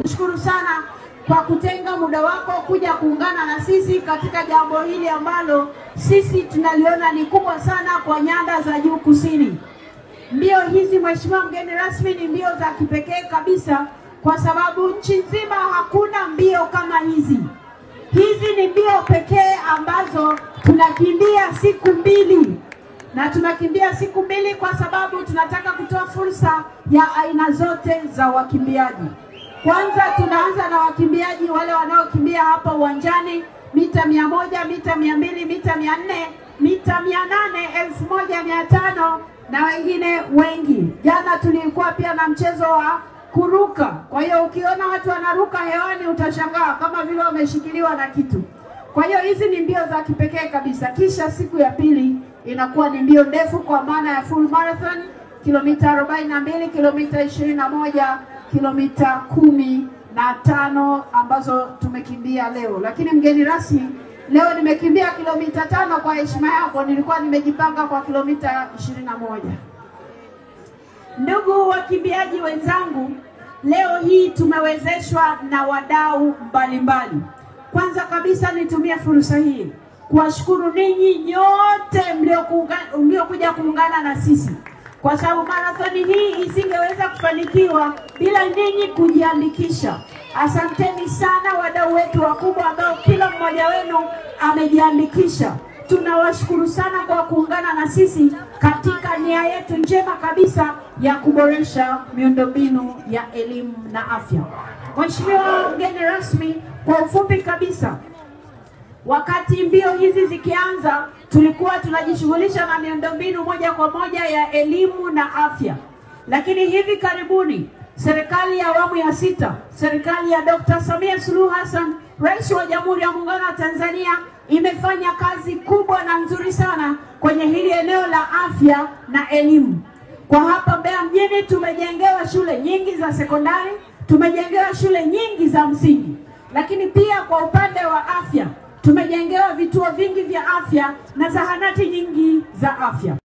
Shukuru sana kwa kutenga muda wako kuja kuungana na sisi katika jambo hili ambalo sisi tunaliona ni kubwa sana kwa nyanda za juu kusini. Mbio hizi mheshimiwa mgeni rasmi ni mbio za kipekee kabisa kwa sababu nchi nzima hakuna mbio kama hizi. Hizi ni mbio pekee ambazo tunakimbia siku mbili. Na tunakimbia siku mbili kwa sababu tunataka kutoa fursa ya aina zote za wakimbiaji. Kwanza tunaanza na wakimbiaji wale wanaokimbia hapa uwanjani mita 100, mita 200, mita 400, mita 800, 1500 na wengine wengi. Jana tulikuwa pia na mchezo wa kuruka. Kwa hiyo ukiona watu wanaruka hewani utashangaa kama vile wameshikiliwa na kitu. Kwa hiyo hizi ni mbio za kipekee kabisa. Kisha siku ya pili inakuwa ni mbio ndefu kwa maana ya full marathon, kilomita 42, kilomita 21, kilomita 15 ambazo tumekimbia leo. Lakini mgeni rasmi, leo nimekimbia kilomita 5 kwa heshima yako, nilikuwa nimejipanga kwa kilomita 21. Ndugu wakimbiaji wenzangu, leo hii tumewezeshwa na wadau mbalimbali. Kwanza kabisa nitumie fursa hii kuwashukuru ninyi nyote mliokuja kuungana na sisi. Kwa sababu marathoni hii isingeweza kufanikiwa bila ninyi kujiandikisha. Asanteni sana wadau wetu wakubwa ambao kila mmoja wenu amejiandikisha. Tunawashukuru sana kwa kuungana na sisi katika nia yetu njema kabisa ya kuboresha miundombinu ya elimu na afya. Mheshimiwa mgeni rasmi, kwa ufupi kabisa, wakati mbio hizi zikianza tulikuwa tunajishughulisha na miundombinu moja kwa moja ya elimu na afya. Lakini hivi karibuni serikali ya awamu ya 6, serikali ya Dr. Samia Suluhu Hassan, Rais wa Jamhuri ya Muungano wa Tanzania, imefanya kazi kubwa na nzuri sana kwenye hili eneo la afya na elimu. Kwa hapa Mbeya mjini tumejengewa shule nyingi za sekondari, tumejengewa shule nyingi za msingi. Lakini pia kwa upande wa afya tumejengewa vituo vingi vya afya na zahanati nyingi za afya.